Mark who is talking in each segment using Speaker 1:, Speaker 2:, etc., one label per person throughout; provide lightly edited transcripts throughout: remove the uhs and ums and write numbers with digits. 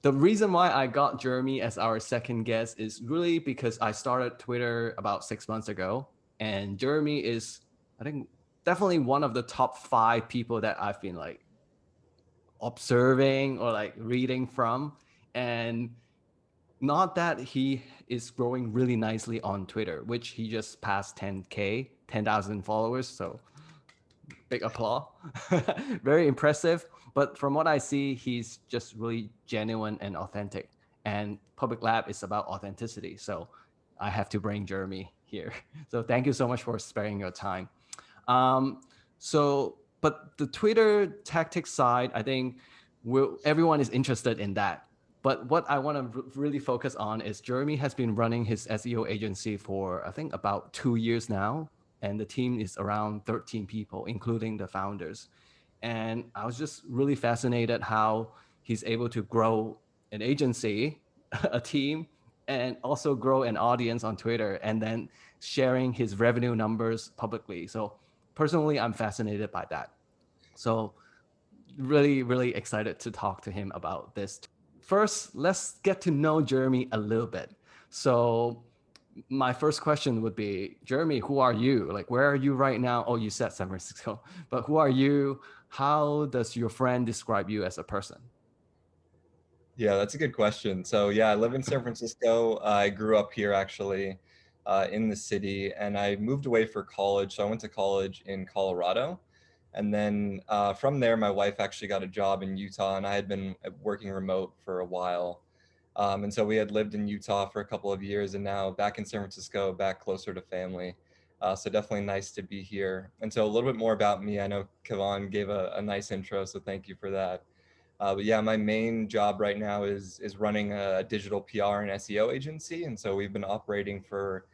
Speaker 1: The reason why I got Jeremy as our second guest is really because I started Twitter about 6 months ago, and Jeremy is, I think, definitely one of the top 5 people that I've been like observing or like reading from. And not that he is growing really nicely on Twitter, which he just passed 10K, 10,000 followers. So big applause. Very impressive. But from what I see, he's just really genuine and authentic. And Public Lab is about authenticity. So I have to bring Jeremy here. So thank you so much for sparing your time. Um, but the Twitter tactics side, I think everyone is interested in that. But what I want to really focus on is Jeremy has been running his SEO agency for, I think, about 2 years now. And the team is around 13 people, including the founders. And I was just really fascinated how he's able to grow an agency, a team, and also grow an audience on Twitter and then sharing his revenue numbers publicly. So personally, I'm fascinated by that. So really, really excited to talk to him about this. First, let's get to know Jeremy a little bit. So my first question would be, Jeremy, who are you? Like, where are you right now? Oh, you said San Francisco, but who are you? How does your friend describe you as a person?
Speaker 2: Yeah, that's a good question. So yeah, I live in San Francisco. I grew up here actually in the city, and I moved away for college. So I went to college in Colorado. And then from there, my wife actually got a job in Utah, and I had been working remote for a while. And so we had lived in Utah for a couple of years, and now back in San Francisco, back closer to family. So definitely nice to be here. And so a little bit more about me. I know Kavan gave a nice intro, so thank you for that. But yeah, my main job right now is running a digital PR and SEO agency, and so we've been operating for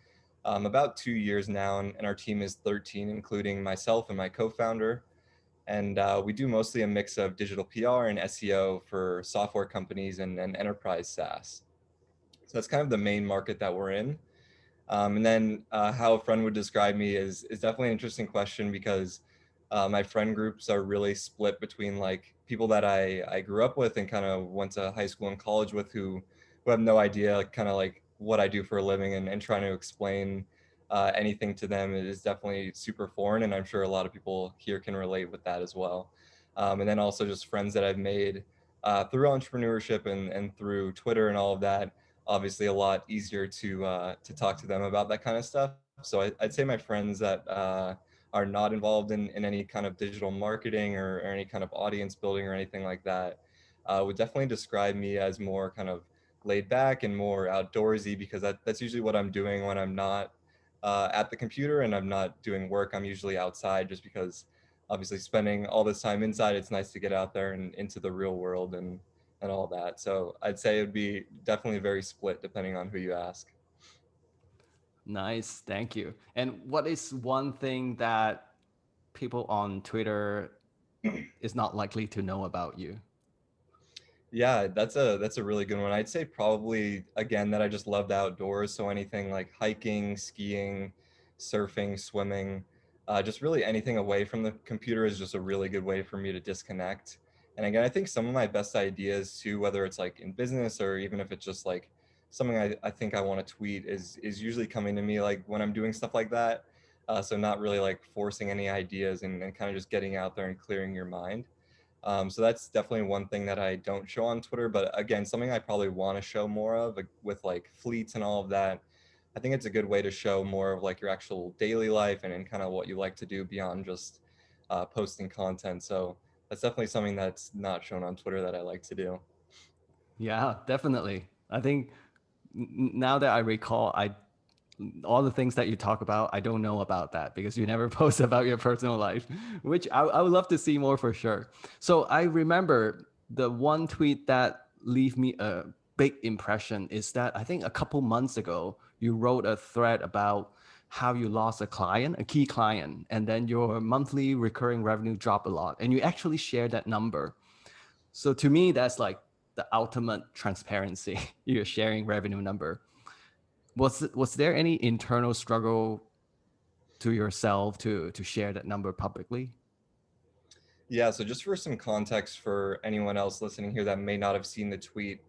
Speaker 2: about 2 years now, and our team is 13, including myself and my co-founder. And we do mostly a mix of digital PR and SEO for software companies and enterprise SaaS. So that's kind of the main market that we're in. And then how a friend would describe me is definitely an interesting question because my friend groups are really split between like people that I grew up with and kind of went to high school and college with who have no idea kind of like what I do for a living, and trying to explain anything to them is definitely super foreign, and I'm sure a lot of people here can relate with that as well. And then also just friends that I've made through entrepreneurship and through Twitter and all of that, obviously a lot easier to talk to them about that kind of stuff. So I'd say my friends that are not involved in any kind of digital marketing or any kind of audience building or anything like that would definitely describe me as more kind of laid back and more outdoorsy, because that's usually what I'm doing when I'm not at the computer and I'm not doing work. I'm usually outside, just because obviously spending all this time inside, it's nice to get out there and into the real world and all that. So I'd say it would be definitely very split depending on who you ask.
Speaker 1: Nice, thank you. And what is one thing that people on Twitter is not likely to know about you?
Speaker 2: Yeah, that's a really good one. I'd say probably again that I just love the outdoors. So anything like hiking, skiing, surfing, swimming, just really anything away from the computer is just a really good way for me to disconnect. And again, I think some of my best ideas too, whether it's like in business or even if it's just like something I think I want to tweet, is usually coming to me like when I'm doing stuff like that. So not really like forcing any ideas, and kind of just getting out there and clearing your mind. So that's definitely one thing that I don't show on Twitter. But again, something I probably want to show more of, like, with like fleets and all of that. I think it's a good way to show more of like your actual daily life and kind of what you like to do beyond just posting content. So that's definitely something that's not shown on Twitter that I like to do.
Speaker 1: Yeah, definitely. I think now that I recall, I all the things that you talk about, I don't know about that because you never post about your personal life, which I would love to see more for sure. So I remember the one tweet that leave me a big impression is that I think a couple months ago you wrote a thread about how you lost a client, a key client, and then your monthly recurring revenue dropped a lot, and you actually shared that number. So to me, that's like the ultimate transparency. You're sharing revenue number. Was there any internal struggle to yourself to share that number publicly?
Speaker 2: Yeah, so just for some context for anyone else listening here that may not have seen the tweet,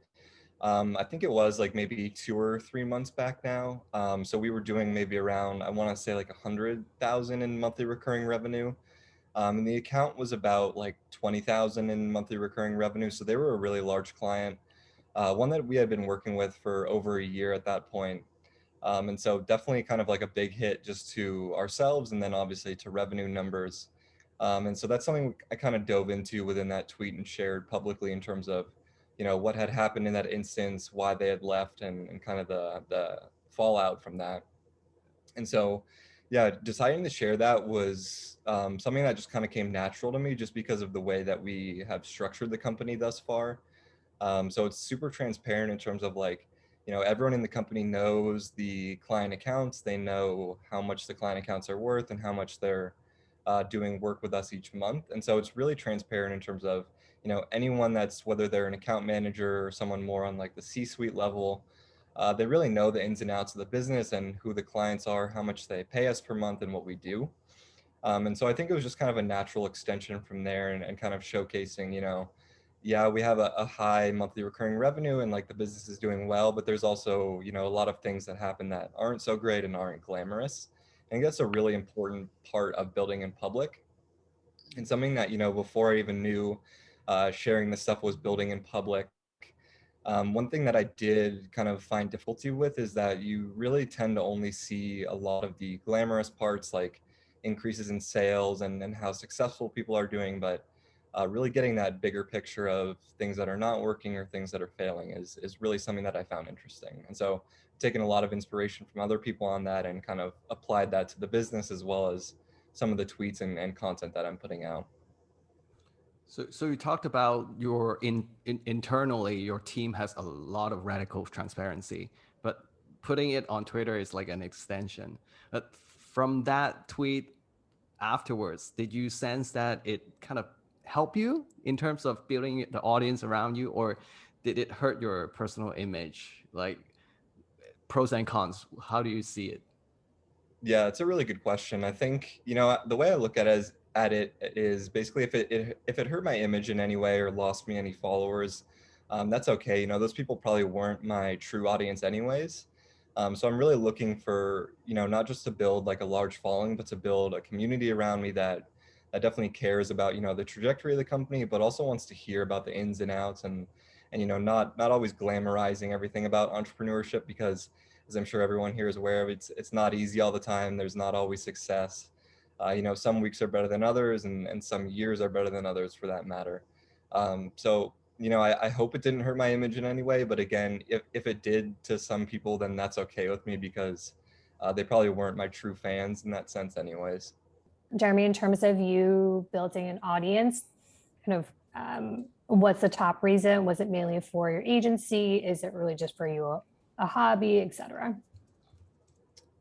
Speaker 2: I think it was like maybe 2 or 3 months back now. So we were doing maybe around, I want to say like 100,000 in monthly recurring revenue. And the account was about like 20,000 in monthly recurring revenue. So they were a really large client, one that we had been working with for over a year at that point. And so definitely kind of like a big hit just to ourselves and then obviously to revenue numbers. And so that's something I kind of dove into within that tweet and shared publicly in terms of, what had happened in that instance, why they had left, and kind of the fallout from that. And so, yeah, deciding to share that was something that just kind of came natural to me just because of the way that we have structured the company thus far. So it's super transparent in terms of like, everyone in the company knows the client accounts. They know how much the client accounts are worth and how much they're doing work with us each month. And so it's really transparent in terms of, anyone that's, whether they're an account manager or someone more on like the C-suite level, they really know the ins and outs of the business and who the clients are, how much they pay us per month, and what we do. And so I think it was just kind of a natural extension from there, and kind of showcasing, yeah, we have a high monthly recurring revenue and like the business is doing well, but there's also, a lot of things that happen that aren't so great and aren't glamorous. I think that's a really important part of building in public, and something that, before I even knew sharing this stuff was building in public. One thing that I did kind of find difficulty with is that you really tend to only see a lot of the glamorous parts, like increases in sales and how successful people are doing, but really getting that bigger picture of things that are not working or things that are failing is really something that I found interesting. And so taking a lot of inspiration from other people on that and kind of applied that to the business as well as some of the tweets and content that I'm putting out.
Speaker 1: So you talked about your internally, your team has a lot of radical transparency, but putting it on Twitter is like an extension. But from that tweet afterwards, did you sense that it kind of helped you in terms of building the audience around you, or did it hurt your personal image? Like pros and cons, how do you see it?
Speaker 2: Yeah, it's a really good question. I think, the way I look at it is basically if it hurt my image in any way or lost me any followers, that's okay. Those people probably weren't my true audience anyways. So I'm really looking for, not just to build like a large following, but to build a community around me that definitely cares about, the trajectory of the company, but also wants to hear about the ins and outs, and not always glamorizing everything about entrepreneurship, because as I'm sure everyone here is aware of, it's not easy all the time. There's not always success. Some weeks are better than others, and some years are better than others for that matter. So, I hope it didn't hurt my image in any way. But again, if it did to some people, then that's okay with me, because they probably weren't my true fans in that sense anyways.
Speaker 3: Jeremy, in terms of you building an audience, kind of what's the top reason? Was it mainly for your agency? Is it really just for you, a hobby, etc.?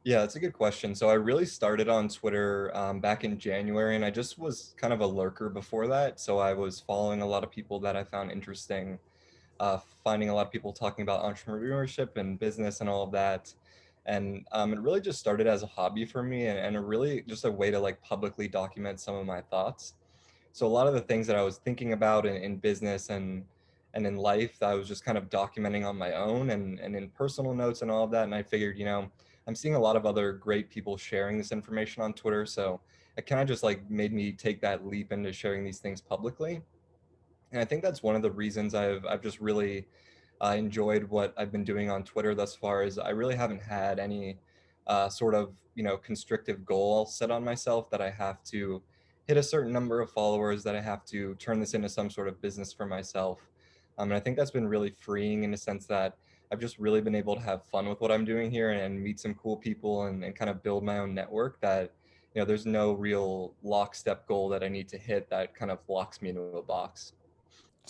Speaker 2: Yeah, that's a good question. So I really started on Twitter back in January, and I just was kind of a lurker before that. So I was following a lot of people that I found interesting, finding a lot of people talking about entrepreneurship and business and all of that. And it really just started as a hobby for me, and a really just a way to like publicly document some of my thoughts. So a lot of the things that I was thinking about in business and in life, I was just kind of documenting on my own and in personal notes and all of that. And I figured, I'm seeing a lot of other great people sharing this information on Twitter. So it kind of just like made me take that leap into sharing these things publicly. And I think that's one of the reasons I've just really enjoyed what I've been doing on Twitter thus far. Is I really haven't had any sort of constrictive goal set on myself that I have to hit a certain number of followers, that I have to turn this into some sort of business for myself. And I think that's been really freeing in the sense that I've just really been able to have fun with what I'm doing here and meet some cool people and kind of build my own network that, there's no real lockstep goal that I need to hit that kind of locks me into a box.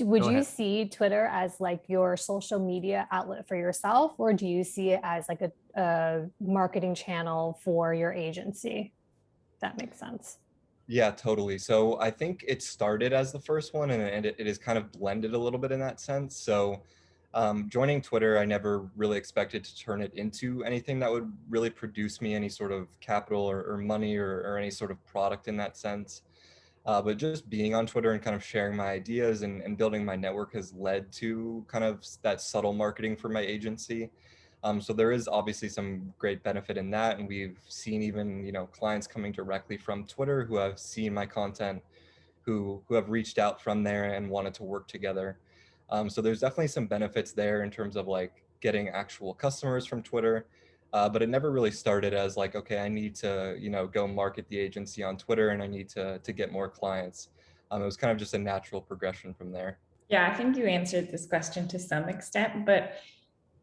Speaker 3: Would
Speaker 1: Go
Speaker 3: you
Speaker 1: ahead.
Speaker 3: see Twitter as like your social media outlet for yourself, or do you see it as like a marketing channel for your agency? That makes sense.
Speaker 2: Yeah, totally. So I think it started as the first one, and it is kind of blended a little bit in that sense. So joining Twitter, I never really expected to turn it into anything that would really produce me any sort of capital or money or any sort of product in that sense. But just being on Twitter and kind of sharing my ideas and building my network has led to kind of that subtle marketing for my agency. So there is obviously some great benefit in that. And we've seen even, clients coming directly from Twitter who have seen my content, who have reached out from there and wanted to work together. So there's definitely some benefits there in terms of like getting actual customers from Twitter. But it never really started as like, okay, I need to, go market the agency on Twitter and I need to get more clients. It was kind of just a natural progression from there.
Speaker 4: Yeah, I think you answered this question to some extent, but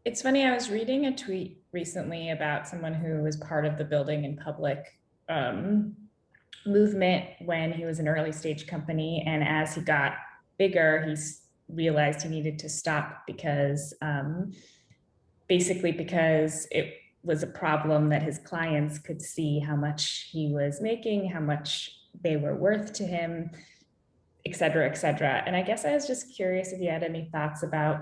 Speaker 4: it's funny. I was reading a tweet recently about someone who was part of the building in public movement when he was an early stage company. And as he got bigger, he realized he needed to stop because basically because it was a problem that his clients could see how much he was making, how much they were worth to him, et cetera, et cetera. And I guess I was just curious if you had any thoughts about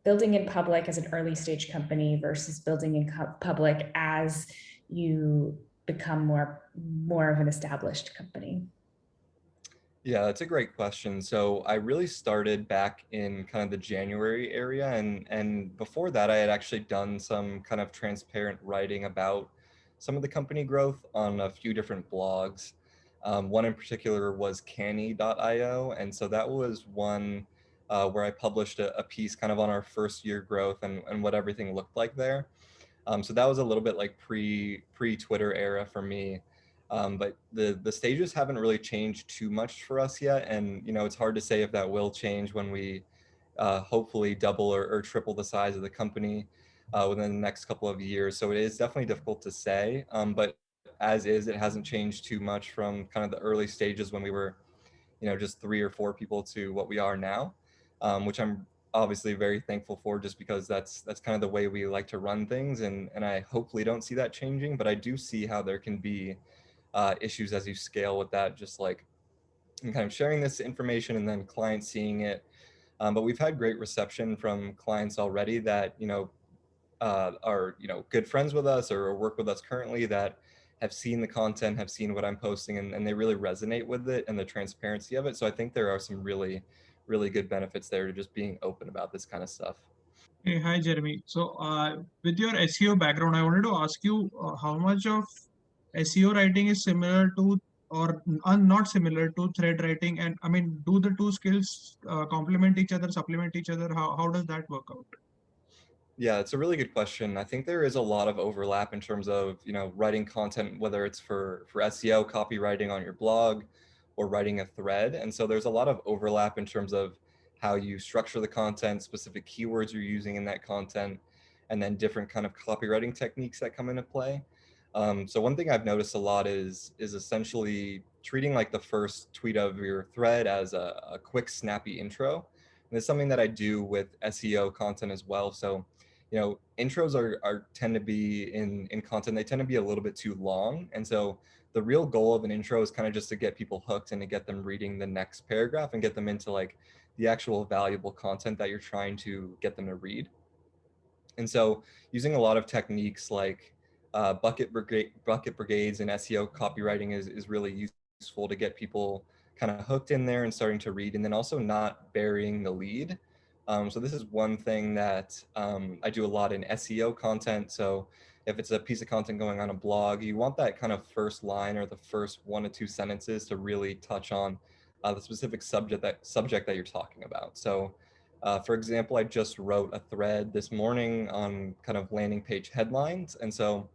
Speaker 4: building in public as an early stage company versus building in public as you become more of an established company.
Speaker 2: Yeah, that's a great question. So I really started back in kind of the January area, and before that, I had actually done some kind of transparent writing about some of the company growth on a few different blogs. One in particular was canny.io, and so that was one where I published a piece kind of on our first year growth and what everything looked like there. So that was a little bit like pre Twitter era for me. But the stages haven't really changed too much for us yet. And, it's hard to say if that will change when we hopefully double or triple the size of the company within the next couple of years. So it is definitely difficult to say. But as is, it hasn't changed too much from kind of the early stages when we were, just 3 or 4 people to what we are now, which I'm obviously very thankful for, just because that's kind of the way we like to run things. And I hopefully don't see that changing, but I do see how there can be issues as you scale with that, just like kind of sharing this information and then clients seeing it. But we've had great reception from clients already that, are, good friends with us or work with us currently, that have seen the content, have seen what I'm posting, and they really resonate with it and the transparency of it. So I think there are some really, really good benefits there to just being open about this kind of stuff.
Speaker 5: Hey, hi, Jeremy. So, with your SEO background, I wanted to ask you how much of SEO writing is similar to or not similar to thread writing, and I mean, do the two skills complement each other, supplement each other? How does that work out?
Speaker 2: Yeah, it's a really good question. I think there is a lot of overlap in terms of, writing content, whether it's for SEO, copywriting on your blog, or writing a thread. And so there's a lot of overlap in terms of how you structure the content, specific keywords you're using in that content, and then different kind of copywriting techniques that come into play. So one thing I've noticed a lot is essentially treating like the first tweet of your thread as a quick, snappy intro. And it's something that I do with SEO content as well. So intros are tend to be in content, they tend to be a little bit too long. And so the real goal of an intro is kind of just to get people hooked and to get them reading the next paragraph and get them into like the actual valuable content that you're trying to get them to read. And so using a lot of techniques like bucket brigades and SEO copywriting is really useful to get people kind of hooked in there and starting to read, and then also not burying the lead. So this is one thing that I do a lot in SEO content. So if it's a piece of content going on a blog, you want that kind of first line or the first 1 to 2 sentences to really touch on the specific subject that you're talking about. So for example, I just wrote a thread this morning on kind of landing page headlines. And so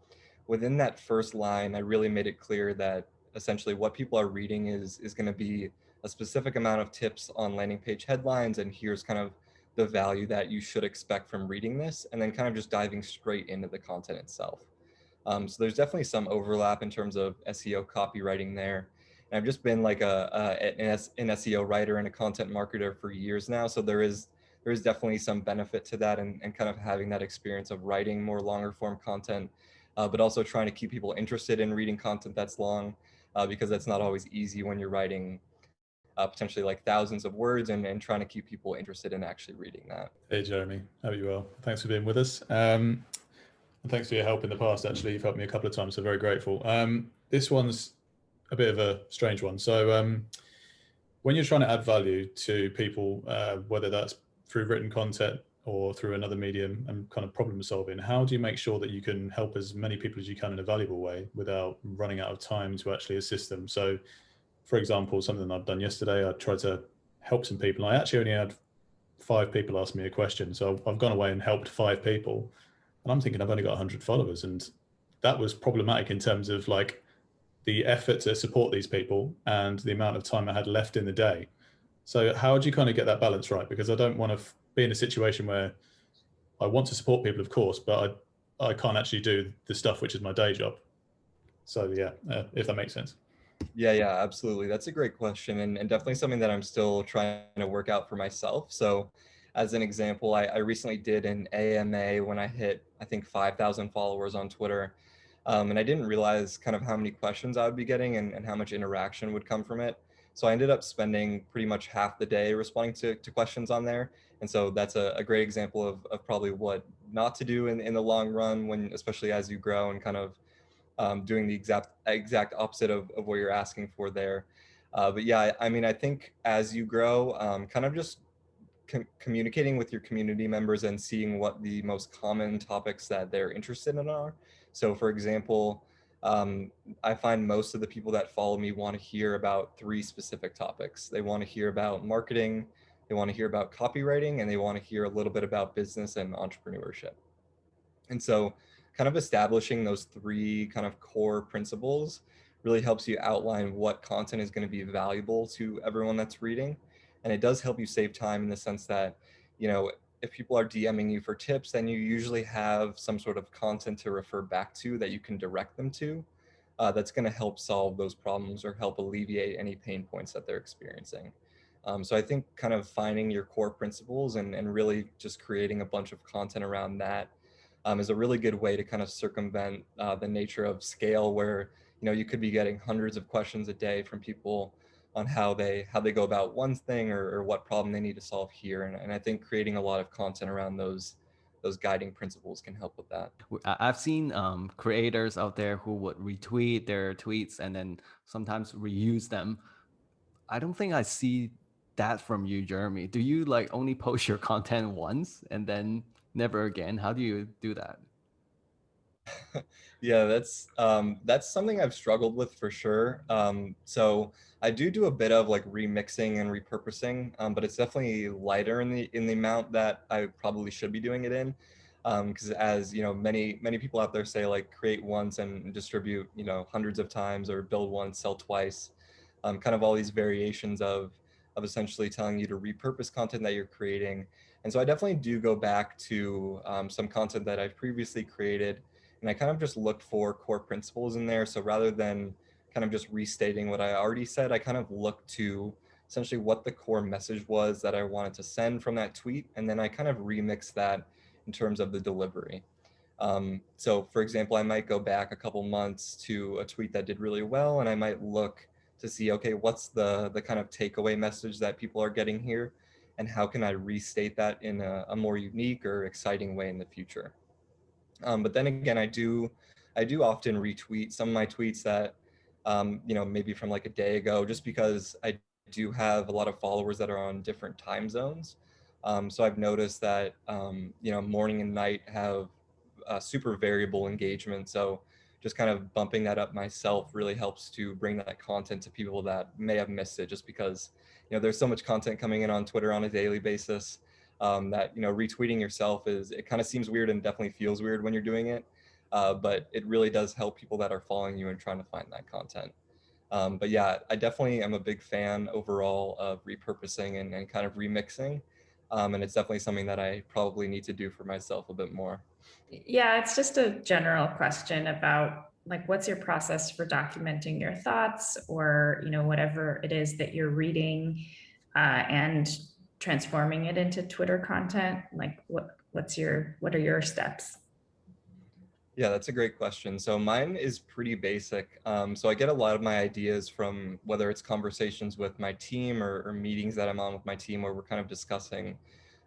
Speaker 2: within that first line, I really made it clear that essentially what people are reading is going to be a specific amount of tips on landing page headlines. And here's kind of the value that you should expect from reading this, and then kind of just diving straight into the content itself. So there's definitely some overlap in terms of SEO copywriting there. And I've just been like an SEO writer and a content marketer for years now. So there is definitely some benefit to that, and kind of having that experience of writing more longer form content, but also trying to keep people interested in reading content that's long, because that's not always easy when you're writing potentially like thousands of words and trying to keep people interested in actually reading that.
Speaker 6: Hey, Jeremy, how are you? Well, thanks for being with us. And thanks for your help in the past. Actually, you've helped me a couple of times, so very grateful. This one's a bit of a strange one. So when you're trying to add value to people, whether that's through written content or through another medium and kind of problem solving, how do you make sure that you can help as many people as you can in a valuable way without running out of time to actually assist them? So, for example, something I've done yesterday, I tried to help some people. I actually only had 5 people ask me a question. So I've gone away and helped 5 people. And I'm thinking I've only got 100 followers. And that was problematic in terms of like the effort to support these people and the amount of time I had left in the day. So how do you kind of get that balance right? Because I don't want to be in a situation where I want to support people, of course, but I can't actually do the stuff which is my day job. So yeah, if that makes sense.
Speaker 2: Yeah, absolutely. That's a great question, and definitely something that I'm still trying to work out for myself. So as an example, I recently did an AMA when I hit, I think, 5,000 followers on Twitter. And I didn't realize kind of how many questions I would be getting and how much interaction would come from it. So I ended up spending pretty much half the day responding to questions on there. And so that's a great example of probably what not to do in the long run, when, especially as you grow and kind of doing the exact opposite of what you're asking for there. But yeah, I mean, I think as you grow, kind of just communicating with your community members and seeing what the most common topics that they're interested in are. So for example, I find most of the people that follow me want to hear about 3 specific topics. They want to hear about marketing, they want to hear about copywriting, and they want to hear a little bit about business and entrepreneurship. And so kind of establishing those 3 kind of core principles really helps you outline what content is going to be valuable to everyone that's reading. And it does help you save time in the sense that, you know, if people are DMing you for tips, then you usually have some sort of content to refer back to that you can direct them to. That's going to help solve those problems or help alleviate any pain points that they're experiencing. So I think kind of finding your core principles and really just creating a bunch of content around that is a really good way to kind of circumvent the nature of scale, where, you know, you could be getting hundreds of questions a day from people on how they go about one thing or what problem they need to solve here. And I think creating a lot of content around those guiding principles can help with that.
Speaker 1: I've seen creators out there who would retweet their tweets and then sometimes reuse them. I don't think I see that from you, Jeremy. Do you like only post your content once and then never again? How do you do that?
Speaker 2: Yeah, that's something I've struggled with for sure. So I do a bit of like remixing and repurposing, but it's definitely lighter in the amount that I probably should be doing it in. Because as you know, many people out there say, like, create once and distribute, you know, hundreds of times, or build once, sell twice. Kind of all these variations of essentially telling you to repurpose content that you're creating. And so I definitely do go back to some content that I've previously created, and I kind of just look for core principles in there. So rather than kind of just restating what I already said, I kind of look to essentially what the core message was that I wanted to send from that tweet. And then I kind of remix that in terms of the delivery. So for example, I might go back a couple months to a tweet that did really well, and I might look to see, okay, what's the kind of takeaway message that people are getting here, and how can I restate that in a more unique or exciting way in the future. But then again, I do often retweet some of my tweets that, you know, maybe from like a day ago, just because I do have a lot of followers that are on different time zones. So I've noticed that, you know, morning and night have super variable engagement. So just kind of bumping that up myself really helps to bring that content to people that may have missed it, just because, you know, there's so much content coming in on Twitter on a daily basis. That, you know, retweeting yourself it kind of seems weird and definitely feels weird when you're doing it, but it really does help people that are following you and trying to find that content. But yeah, I definitely am a big fan overall of repurposing and kind of remixing, and it's definitely something that I probably need to do for myself a bit more.
Speaker 4: Yeah, it's just a general question about, like, what's your process for documenting your thoughts, or, you know, whatever it is that you're reading, and transforming it into Twitter content. Like, what are your steps?
Speaker 2: Yeah, that's a great question. So mine is pretty basic. So I get a lot of my ideas from whether it's conversations with my team or meetings that I'm on with my team, where we're kind of discussing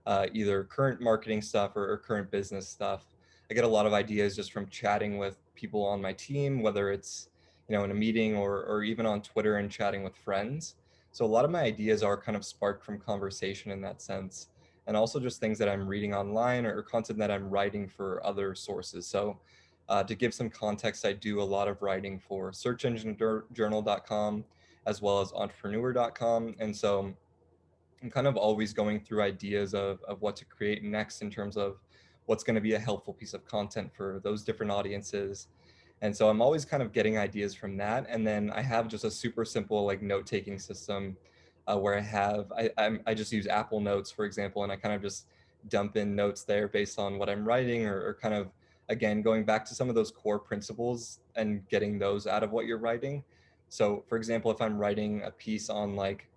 Speaker 2: either current marketing stuff or current business stuff. I get a lot of ideas just from chatting with people on my team, whether it's, in a meeting or even on Twitter and chatting with friends. So a lot of my ideas are kind of sparked from conversation in that sense, and also just things that I'm reading online or content that I'm writing for other sources. So to give some context, I do a lot of writing for searchenginejournal.com as well as entrepreneur.com. And so I'm kind of always going through ideas of what to create next in terms of what's going to be a helpful piece of content for those different audiences. And so I'm always kind of getting ideas from that. And then I have just a super simple like note-taking system where I just use Apple Notes, for example, and I kind of just dump in notes there based on what I'm writing or kind of, again, going back to some of those core principles and getting those out of what you're writing. So for example, if I'm writing a piece on like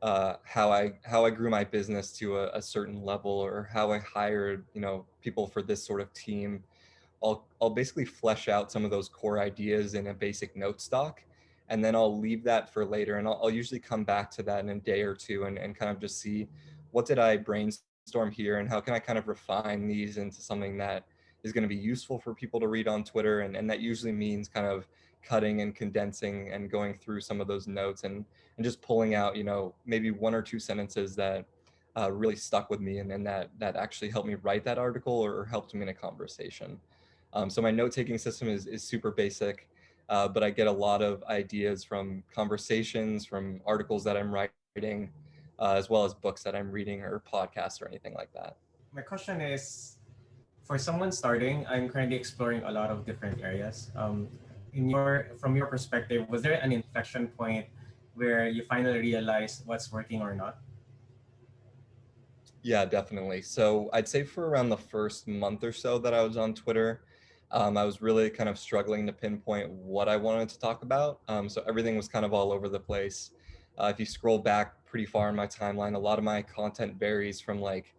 Speaker 2: how I grew my business to a certain level, or how I hired people for this sort of team, I'll basically flesh out some of those core ideas in a basic note stock, and then I'll leave that for later, and I'll usually come back to that in a day or two and kind of just see what did I brainstorm here and how can I kind of refine these into something that is going to be useful for people to read on Twitter. And that usually means kind of cutting and condensing and going through some of those notes and just pulling out, maybe one or two sentences that really stuck with me and that actually helped me write that article or helped me in a conversation. So my note-taking system is super basic, but I get a lot of ideas from conversations, from articles that I'm writing, as well as books that I'm reading or podcasts or anything like that.
Speaker 7: My question is, for someone starting, I'm currently exploring a lot of different areas. From your perspective, was there an inflection point where you finally realized what's working or not?
Speaker 2: Yeah, definitely. So I'd say for around the first month or so that I was on Twitter, I was really kind of struggling to pinpoint what I wanted to talk about. So everything was kind of all over the place. If you scroll back pretty far in my timeline, a lot of my content varies from like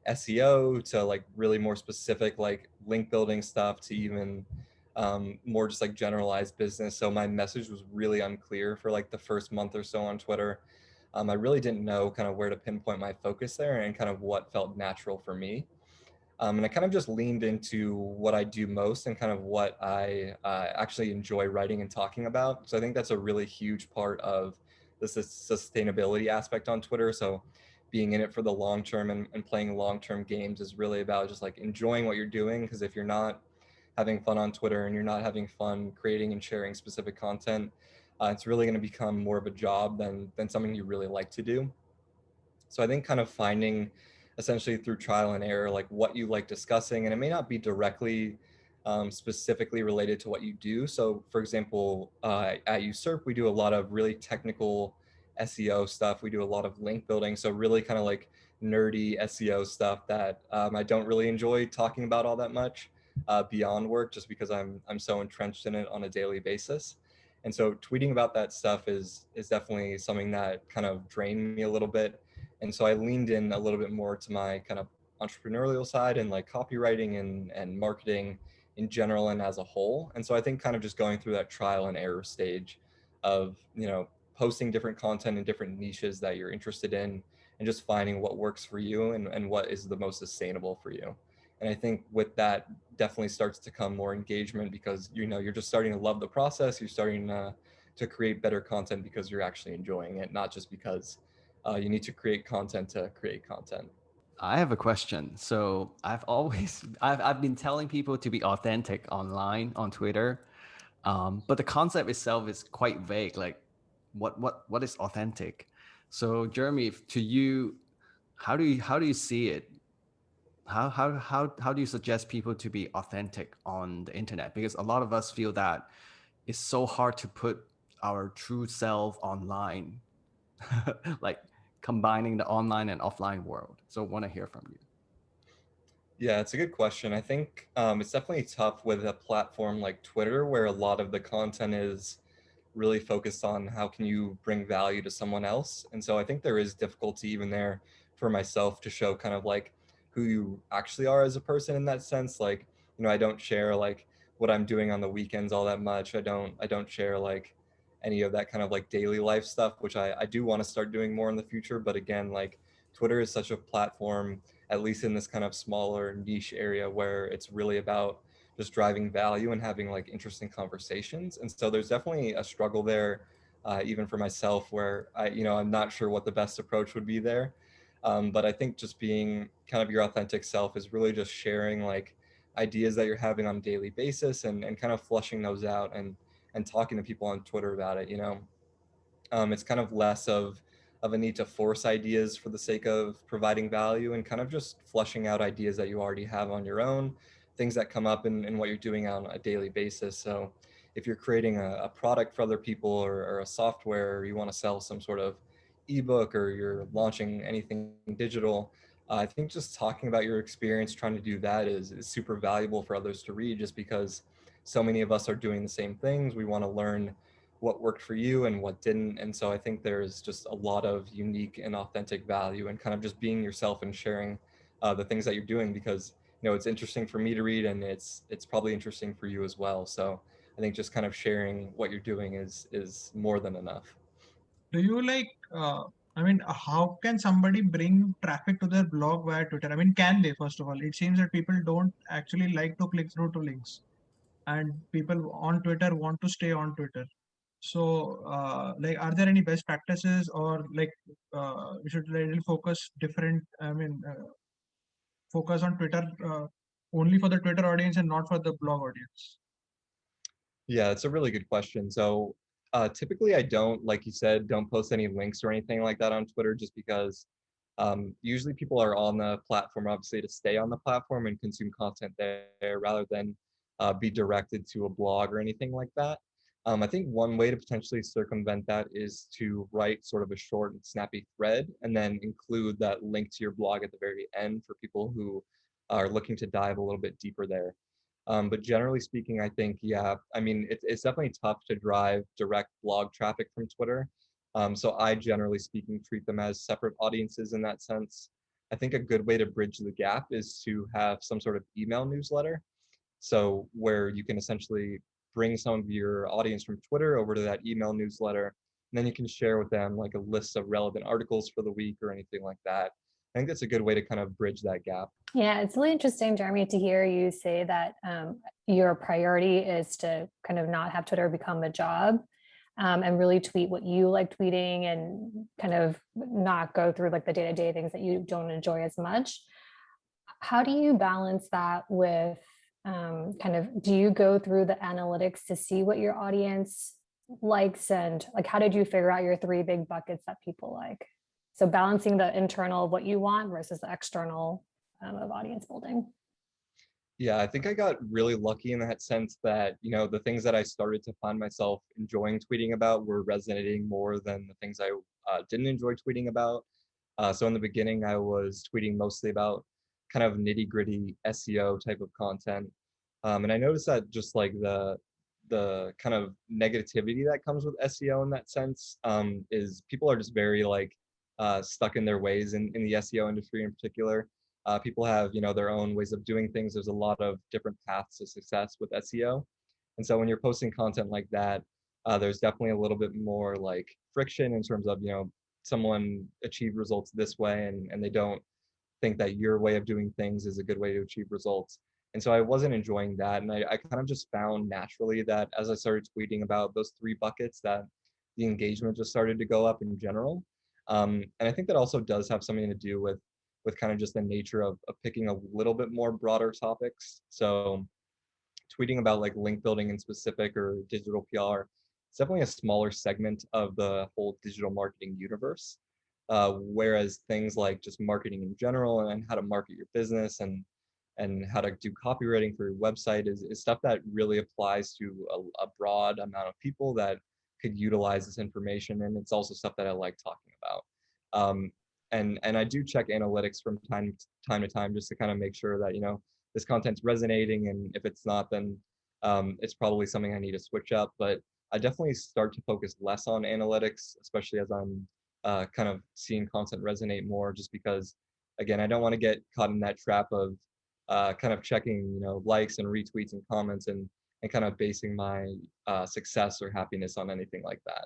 Speaker 2: SEO to like really more specific like link building stuff to even more just like generalized business. So my message was really unclear for like the first month or so on Twitter. I really didn't know kind of where to pinpoint my focus there and kind of what felt natural for me. And I kind of just leaned into what I do most and kind of what I actually enjoy writing and talking about. So I think that's a really huge part of the sustainability aspect on Twitter. So being in it for the long term and playing long-term games is really about just like enjoying what you're doing. Because if you're not having fun on Twitter and you're not having fun creating and sharing specific content, it's really going to become more of a job than something you really like to do. So I think kind of finding essentially through trial and error, like what you like discussing, and it may not be directly specifically related to what you do. So for example, at Usurp, we do a lot of really technical SEO stuff. We do a lot of link building. So really kind of like nerdy SEO stuff that I don't really enjoy talking about all that much beyond work, just because I'm so entrenched in it on a daily basis. And so tweeting about that stuff is definitely something that kind of drained me a little bit. And so I leaned in a little bit more to my kind of entrepreneurial side and like copywriting and marketing in general and as a whole. And so I think kind of just going through that trial and error stage of, posting different content in different niches that you're interested in and just finding what works for you and what is the most sustainable for you. And I think with that definitely starts to come more engagement because, you're just starting to love the process. You're starting to create better content because you're actually enjoying it, not just because you need to create content to create content.
Speaker 1: I have a question. So I've been telling people to be authentic online on Twitter, but the concept itself is quite vague. Like, what is authentic? So Jeremy, to you, how do you see it? How do you suggest people to be authentic on the internet? Because a lot of us feel that it's so hard to put our true self online, like combining the online and offline world. So I want to hear from you.
Speaker 2: Yeah, it's a good question. I think it's definitely tough with a platform like Twitter, where a lot of the content is really focused on how can you bring value to someone else. And so I think there is difficulty even there for myself to show kind of like who you actually are as a person in that sense. Like, I don't share like what I'm doing on the weekends all that much. I don't share like any of that kind of like daily life stuff, which I do want to start doing more in the future. But again, like Twitter is such a platform, at least in this kind of smaller niche area, where it's really about just driving value and having like interesting conversations. And so there's definitely a struggle there, even for myself, where I'm not sure what the best approach would be there. But I think just being kind of your authentic self is really just sharing like ideas that you're having on a daily basis, and kind of flushing those out, and talking to people on Twitter about it. It's kind of less of a need to force ideas for the sake of providing value, and kind of just flushing out ideas that you already have on your own, things that come up in what you're doing on a daily basis. So if you're creating a product for other people, or a software, or you want to sell some sort of ebook, or you're launching anything digital, I think just talking about your experience trying to do that is super valuable for others to read, just because so many of us are doing the same things. We want to learn what worked for you and what didn't. And so I think there's just a lot of unique and authentic value in kind of just being yourself and sharing the things that you're doing, because it's interesting for me to read, and it's probably interesting for you as well. So I think just kind of sharing what you're doing is more than enough.
Speaker 5: Do you like, how can somebody bring traffic to their blog via Twitter? I mean, can they, first of all? It seems that people don't actually like to click through to links, and people on Twitter want to stay on Twitter. So, like, are there any best practices, or like, we should really focus different, focus on Twitter only for the Twitter audience and not for the blog audience?
Speaker 2: Yeah, it's a really good question. So typically I don't, like you said, don't post any links or anything like that on Twitter, just because usually people are on the platform, obviously, to stay on the platform and consume content there, rather than be directed to a blog or anything like that. I think one way to potentially circumvent that is to write sort of a short and snappy thread, and then include that link to your blog at the very end for people who are looking to dive a little bit deeper there. But generally speaking, I think, yeah, I mean, it's definitely tough to drive direct blog traffic from Twitter. So I, generally speaking, treat them as separate audiences in that sense. I think a good way to bridge the gap is to have some sort of email newsletter. So where you can essentially bring some of your audience from Twitter over to that email newsletter, and then you can share with them like a list of relevant articles for the week or anything like that. I think that's a good way to kind of bridge that gap.
Speaker 3: Yeah, it's really interesting, Jeremy, to hear you say that your priority is to kind of not have Twitter become a job, and really tweet what you like tweeting, and kind of not go through like the day-to-day things that you don't enjoy as much. How do you balance that with do you go through the analytics to see what your audience likes, and like how did you figure out your three big buckets that people like? So balancing the internal of what you want versus the external of audience building.
Speaker 2: Yeah, I think I got really lucky in that sense that, the things that I started to find myself enjoying tweeting about were resonating more than the things I didn't enjoy tweeting about. So in the beginning, I was tweeting mostly about kind of nitty-gritty SEO type of content. And I noticed that just like the kind of negativity that comes with SEO in that sense, is people are just very like stuck in their ways in the SEO industry in particular. People have, their own ways of doing things. There's a lot of different paths to success with SEO. And so when you're posting content like that, there's definitely a little bit more like friction in terms of, someone achieved results this way, and they don't think that your way of doing things is a good way to achieve results. And so I wasn't enjoying that. And I kind of just found naturally that as I started tweeting about those three buckets, that the engagement just started to go up in general. And I think that also does have something to do with kind of just the nature of picking a little bit more broader topics. So tweeting about like link building in specific, or digital PR, it's definitely a smaller segment of the whole digital marketing universe. Whereas things like just marketing in general, and how to market your business, and how to do copywriting for your website is stuff that really applies to a broad amount of people that could utilize this information. And it's also stuff that I like talking about. And I do check analytics from time to time, just to kind of make sure that, this content's resonating. And if it's not, then it's probably something I need to switch up. But I definitely start to focus less on analytics, especially as I'm kind of seeing content resonate more, just because, again, I don't want to get caught in that trap of kind of checking, likes and retweets and comments, and kind of basing my success or happiness on anything like that.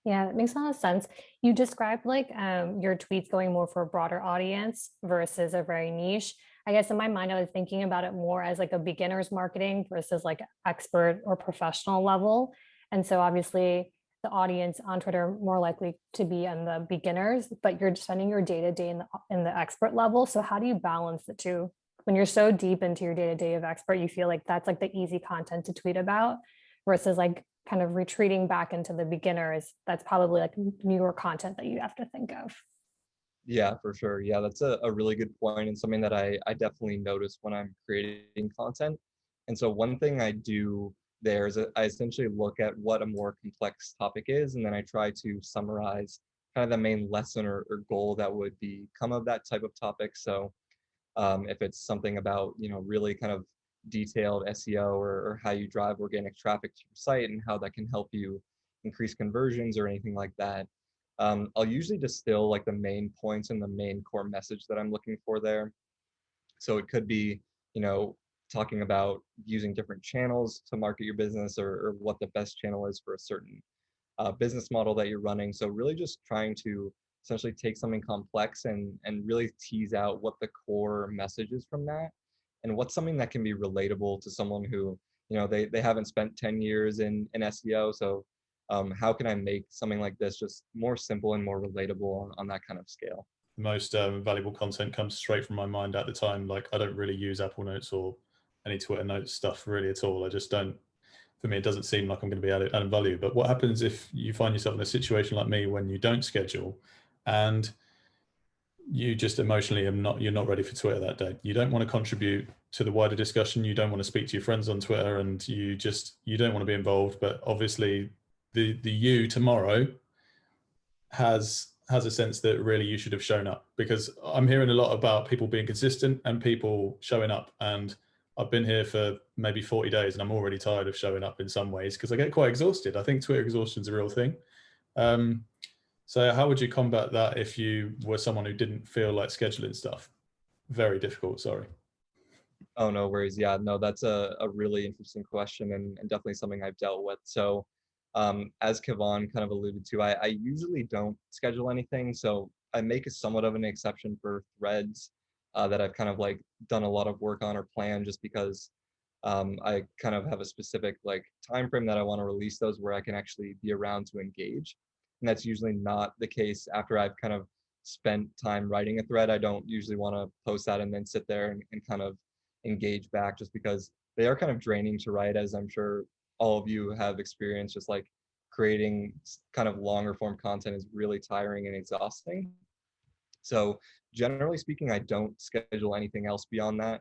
Speaker 3: Yeah, that makes a lot of sense. You described like your tweets going more for a broader audience versus a very niche. I guess in my mind, I was thinking about it more as like a beginner's marketing versus like expert or professional level. And so obviously the audience on Twitter more likely to be on the beginners, but you're spending your day-to-day in the expert level. So how do you balance the two? When you're so deep into your day-to-day of expert, you feel like that's like the easy content to tweet about versus like kind of retreating back into the beginners. That's probably like newer content that you have to think of.
Speaker 2: Yeah, for sure. Yeah, that's a really good point and something that I definitely notice when I'm creating content. And so one thing I do there is I essentially look at what a more complex topic is, and then I try to summarize kind of the main lesson or goal that would become of that type of topic. So if it's something about, really kind of detailed SEO or how you drive organic traffic to your site and how that can help you increase conversions or anything like that, I'll usually distill like the main points and the main core message that I'm looking for there. So it could be, talking about using different channels to market your business or what the best channel is for a certain business model that you're running. So really just trying to essentially take something complex and really tease out what the core message is from that and what's something that can be relatable to someone who, they haven't spent 10 years in SEO. So how can I make something like this just more simple and more relatable on that kind of scale?
Speaker 6: Most valuable content comes straight from my mind at the time. Like I don't really use Apple Notes or any Twitter Notes stuff really at all. I just don't. For me, it doesn't seem like I'm going to be adding value. But what happens if you find yourself in a situation like me when you don't schedule and you just emotionally you're not ready for Twitter that day? You don't want to contribute to the wider discussion. You don't want to speak to your friends on Twitter, and you don't want to be involved. But obviously, the you tomorrow has a sense that really you should have shown up, because I'm hearing a lot about people being consistent and people showing up, and I've been here for maybe 40 days and I'm already tired of showing up in some ways because I get quite exhausted. I think Twitter exhaustion is a real thing. So how would you combat that if you were someone who didn't feel like scheduling stuff? Very difficult, sorry.
Speaker 2: Oh, no worries. Yeah, no, that's a really interesting question and definitely something I've dealt with. So as Kevon kind of alluded to, I usually don't schedule anything. So I make a somewhat of an exception for threads that I've kind of like done a lot of work on or planned, just because I kind of have a specific like time frame that I want to release those where I can actually be around to engage. And that's usually not the case after I've kind of spent time writing a thread. I don't usually want to post that and then sit there and kind of engage back, just because they are kind of draining to write, as I'm sure all of you have experienced. Just like creating kind of longer form content is really tiring and exhausting. So generally speaking, I don't schedule anything else beyond that.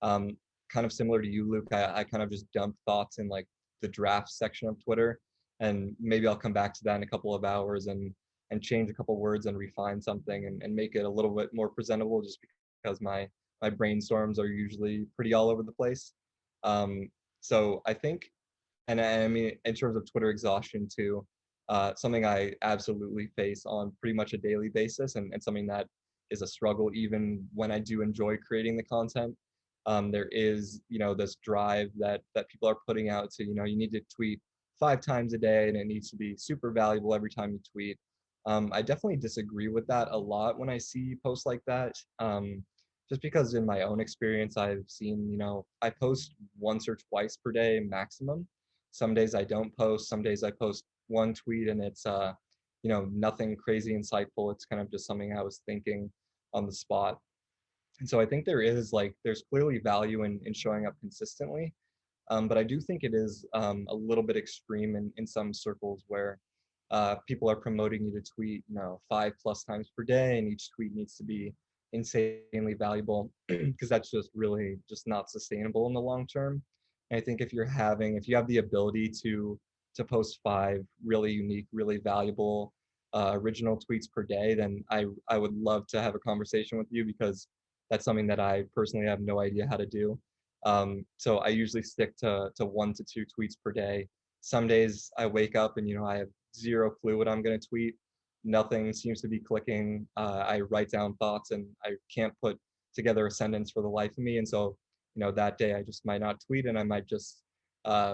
Speaker 2: Kind of similar to you, Luke, I kind of just dump thoughts in like the draft section of Twitter, and maybe I'll come back to that in a couple of hours and change a couple words and refine something and make it a little bit more presentable, just because my brainstorms are usually pretty all over the place. So I think, and I mean, in terms of Twitter exhaustion too, something I absolutely face on pretty much a daily basis, and something that is a struggle even when I do enjoy creating the content. There is, this drive that people are putting out to, you need to tweet 5 times a day and it needs to be super valuable every time you tweet. I definitely disagree with that a lot when I see posts like that. Just because in my own experience, I've seen, I post once or twice per day maximum. Some days I don't post. Some days I post one tweet and it's, nothing crazy insightful. It's kind of just something I was thinking on the spot. And so I think there's clearly value in showing up consistently. But I do think it is a little bit extreme in some circles where people are promoting you to tweet, 5+ times per day, and each tweet needs to be insanely valuable, because that's just really just not sustainable in the long term. And I think if you have the ability to post 5 really unique, really valuable original tweets per day, then I would love to have a conversation with you, because that's something that I personally have no idea how to do. So I usually stick to 1 to 2 tweets per day. Some days I wake up and I have zero clue what I'm going to tweet. Nothing seems to be clicking. I write down thoughts and I can't put together a sentence for the life of me. And so, that day I just might not tweet, and I might just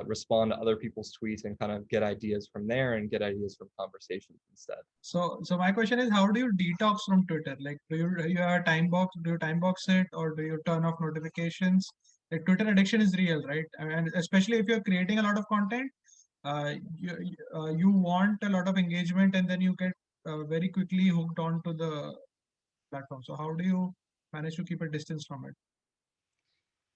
Speaker 2: respond to other people's tweets and kind of get ideas from there and get ideas from conversations instead.
Speaker 5: So my question is, how do you detox from Twitter? Like, do you have a time box? Do you time box it, or do you turn off notifications? Like, Twitter addiction is real, right? And especially if you're creating a lot of content, you want a lot of engagement, and then you get very quickly hooked onto the platform. So how do you manage to keep a distance from it?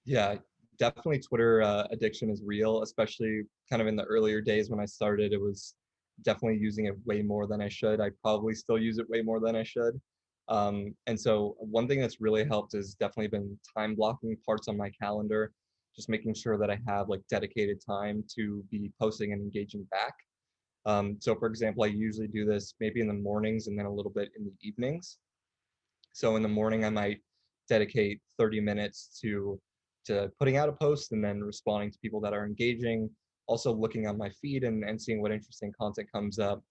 Speaker 2: Yeah, definitely Twitter addiction is real, especially kind of in the earlier days when I started. It was definitely using it way more than I should. I probably still use it way more than I should. And so one thing that's really helped has definitely been time blocking parts on my calendar, just making sure that I have like dedicated time to be posting and engaging back. So for example, I usually do this maybe in the mornings and then a little bit in the evenings. So in the morning, I might dedicate 30 minutes to putting out a post and then responding to people that are engaging, also looking on my feed and seeing what interesting content comes up,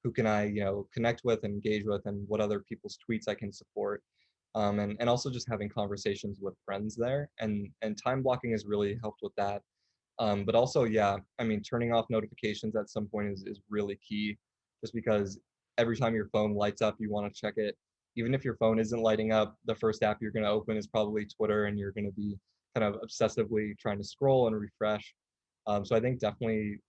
Speaker 2: who can I, connect with and engage with, and what other people's tweets I can support. And also just having conversations with friends there. And time blocking has really helped with that. But also, yeah, I mean, turning off notifications at some point is really key, just because every time your phone lights up, you want to check it. Even if your phone isn't lighting up, the first app you're going to open is probably Twitter, and you're going to be kind of obsessively trying to scroll and refresh. So I think definitely,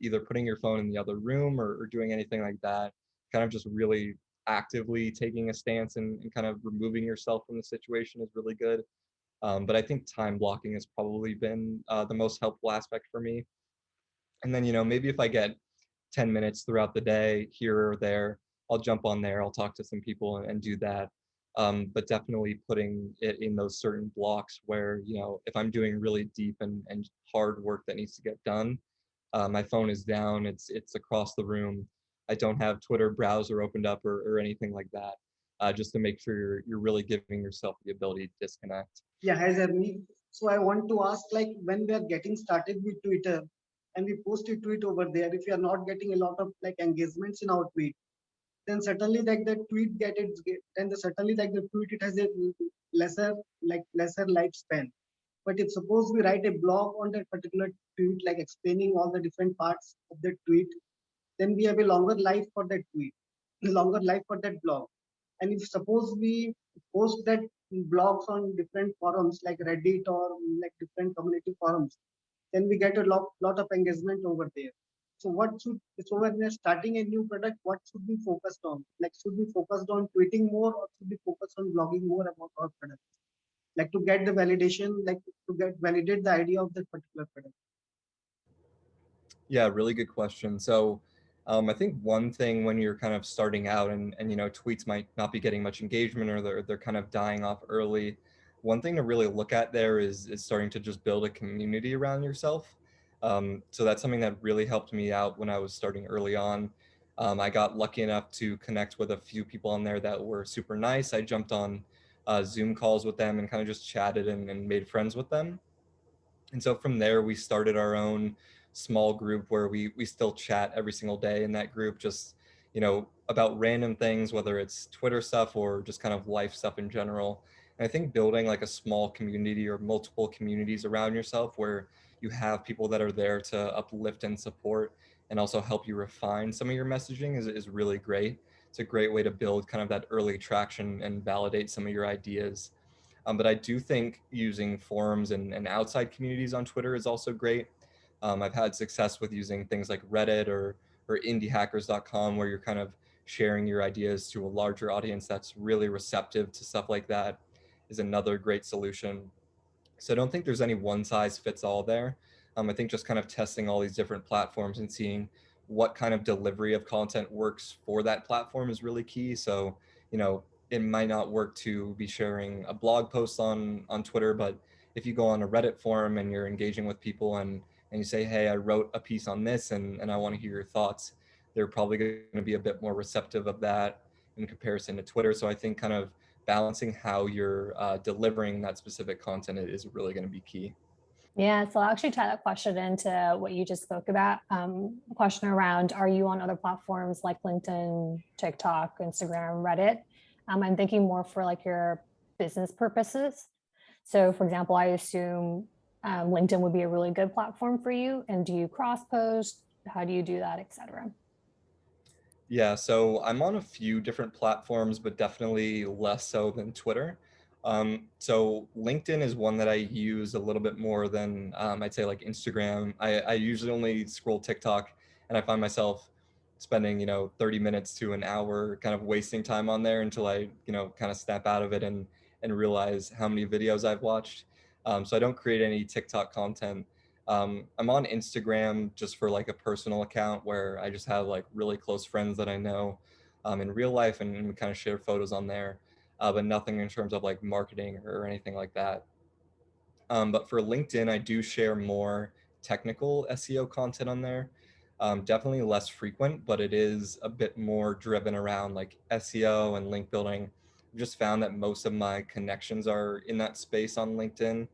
Speaker 2: either putting your phone in the other room or doing anything like that, kind of just really actively taking a stance and kind of removing yourself from the situation is really good. But I think time blocking has probably been the most helpful aspect for me. And then, maybe if I get 10 minutes throughout the day here or there, I'll jump on there, I'll talk to some people and do that. But definitely putting it in those certain blocks where, if I'm doing really deep and hard work that needs to get done, my phone is down, it's across the room. I don't have Twitter browser opened up or anything like that, just to make sure you're really giving yourself the ability to disconnect.
Speaker 8: Yeah, hi Jeremy. So I want to ask, like, when we are getting started with Twitter and we post a tweet over there, if we are not getting a lot of like engagements in our tweet, then certainly like the tweet certainly like the tweet it has a lesser lifespan. But if suppose we write a blog on that particular tweet, like explaining all the different parts of the tweet, then we have a longer life for that tweet, longer life for that blog. And if suppose we post that blogs on different forums like Reddit or like different community forums, then we get a lot of engagement over there. So when we are starting a new product, what should we focus on? Like, should we focus on tweeting more, or should we focus on blogging more about our product? Like, to get the validation, like to validate the idea of that particular product.
Speaker 2: Yeah, really good question. So I think one thing when you're kind of starting out and tweets might not be getting much engagement, or they're kind of dying off early, one thing to really look at there is starting to just build a community around yourself. So that's something that really helped me out when I was starting early on. I got lucky enough to connect with a few people on there that were super nice. I jumped on Zoom calls with them and kind of just chatted and made friends with them. And so from there, we started our own small group where we still chat every single day in that group, just, about random things, whether it's Twitter stuff or just kind of life stuff in general. And I think building like a small community or multiple communities around yourself where you have people that are there to uplift and support and also help you refine some of your messaging is really great. It's a great way to build kind of that early traction and validate some of your ideas. But I do think using forums and outside communities on Twitter is also great. I've had success with using things like Reddit or indiehackers.com, where you're kind of sharing your ideas to a larger audience that's really receptive to stuff like that, is another great solution. So I don't think there's any one size fits all there. I think just kind of testing all these different platforms and seeing what kind of delivery of content works for that platform is really key. So, it might not work to be sharing a blog post on Twitter, but if you go on a Reddit forum and you're engaging with people and you say, hey, I wrote a piece on this and I want to hear your thoughts, they're probably going to be a bit more receptive of that in comparison to Twitter. So I think kind of balancing how you're delivering that specific content is really going to be key.
Speaker 3: Yeah, so I'll actually tie that question into what you just spoke about. Question around, are you on other platforms like LinkedIn, TikTok, Instagram, Reddit? I'm thinking more for like your business purposes. So for example, I assume LinkedIn would be a really good platform for you? And do you cross post? How do you do that, etc.?
Speaker 2: Yeah, so I'm on a few different platforms, but definitely less so than Twitter. So LinkedIn is one that I use a little bit more than I'd say like Instagram. I usually only scroll TikTok, and I find myself spending 30 minutes to an hour kind of wasting time on there until I kind of snap out of it and realize how many videos I've watched. So I don't create any TikTok content. I'm on Instagram just for like a personal account where I just have like really close friends that I know in real life, and we kind of share photos on there, but nothing in terms of like marketing or anything like that. But for LinkedIn, I do share more technical SEO content on there. Definitely less frequent, but it is a bit more driven around like SEO and link building. I've just found that most of my connections are in that space on LinkedIn.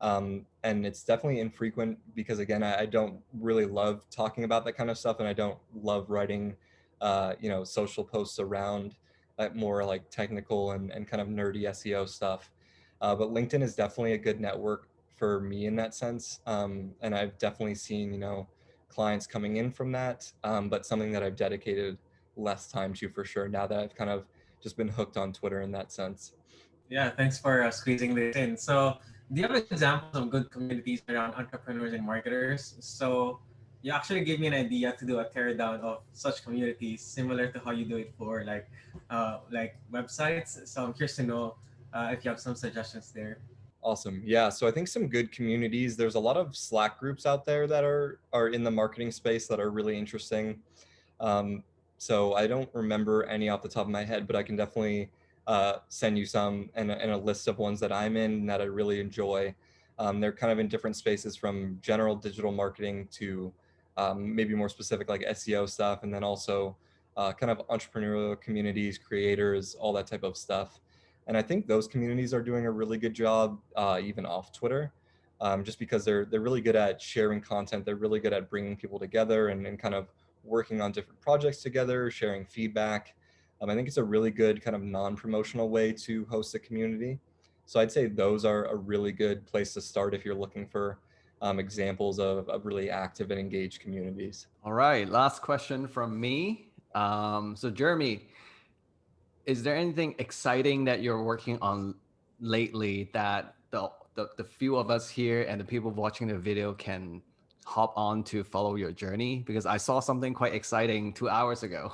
Speaker 2: And it's definitely infrequent because again, I don't really love talking about that kind of stuff, and I don't love writing, social posts around more like technical and kind of nerdy SEO stuff. But LinkedIn is definitely a good network for me in that sense, and I've definitely seen clients coming in from that, but something that I've dedicated less time to for sure now that I've kind of just been hooked on Twitter in that sense.
Speaker 7: Yeah, thanks for squeezing this in. So, do you have examples of good communities around entrepreneurs and marketers? So, you actually gave me an idea to do a teardown of such communities, similar to how you do it for like websites. So, I'm curious to know if you have some suggestions there.
Speaker 2: Awesome. Yeah. So I think some good communities. There's a lot of Slack groups out there that are in the marketing space that are really interesting. Um, so I don't remember any off the top of my head, but I can definitely send you some and a list of ones that I'm in that I really enjoy. They're kind of in different spaces from general digital marketing to maybe more specific like SEO stuff, and then also kind of entrepreneurial communities, creators, all that type of stuff. And I think those communities are doing a really good job, even off Twitter, just because they're really good at sharing content. They're really good at bringing people together and kind of working on different projects together, sharing feedback. I think it's a really good kind of non-promotional way to host a community. So I'd say those are a really good place to start if you're looking for examples of really active and engaged communities.
Speaker 1: All right, last question from me. So Jeremy, is there anything exciting that you're working on lately that the few of us here and the people watching the video can hop on to follow your journey? Because I saw something quite exciting 2 hours ago.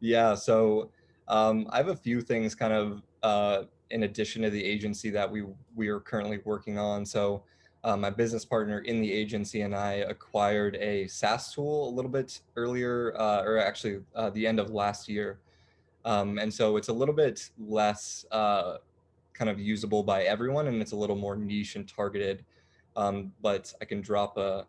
Speaker 2: Yeah, so I have a few things kind of in addition to the agency that we are currently working on. So my business partner in the agency and I acquired a SaaS tool a little bit earlier, or actually the end of last year. And so it's a little bit less kind of usable by everyone, and it's a little more niche and targeted. But I can drop a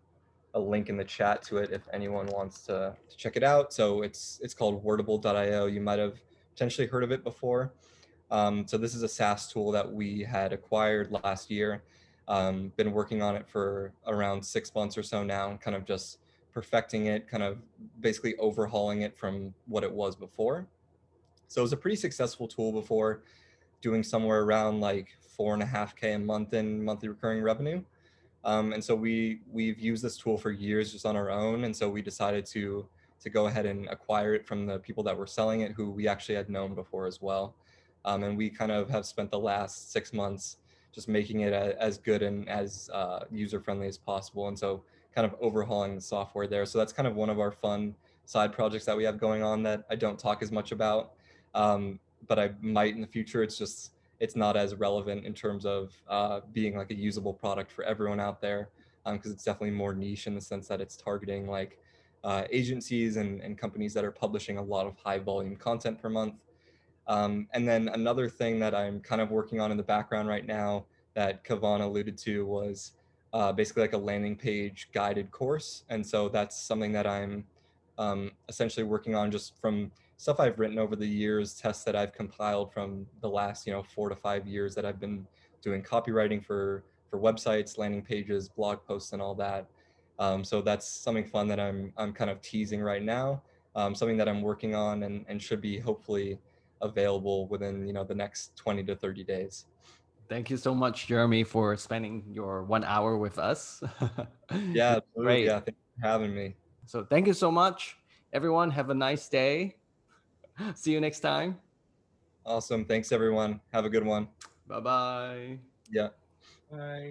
Speaker 2: link in the chat to it if anyone wants to check it out. So it's called Wordable.io. You might have potentially heard of it before. So this is a SaaS tool that we had acquired last year. Been working on it for around 6 months or so now, kind of just perfecting it, kind of basically overhauling it from what it was before. So it was a pretty successful tool before, doing somewhere around like 4.5K a month in monthly recurring revenue. And so we've used this tool for years just on our own. And so we decided to go ahead and acquire it from the people that were selling it, who we actually had known before as well. And we kind of have spent the last 6 months just making it as good and as user friendly as possible. And so kind of overhauling the software there. So that's kind of one of our fun side projects that we have going on that I don't talk as much about, but I might in the future. It's not as relevant in terms of being like a usable product for everyone out there, because it's definitely more niche in the sense that it's targeting like agencies and companies that are publishing a lot of high volume content per month. And then another thing that I'm kind of working on in the background right now that Kavan alluded to was basically like a landing page guided course. And so that's something that I'm essentially working on just from stuff I've written over the years, tests that I've compiled from the last 4 to 5 years that I've been doing copywriting for websites, landing pages, blog posts, and all that. So that's something fun that I'm kind of teasing right now. Something that I'm working on and should be hopefully available within the next 20 to 30 days.
Speaker 1: Thank you so much, Jeremy, for spending your 1 hour with us.
Speaker 2: Yeah, absolutely.
Speaker 1: Great.
Speaker 2: Yeah, thanks for having me.
Speaker 1: So thank you so much, everyone. Have a nice day. See you next time.
Speaker 2: Awesome. Thanks, everyone. Have a good one.
Speaker 1: Bye-bye.
Speaker 2: Yeah.
Speaker 5: Bye.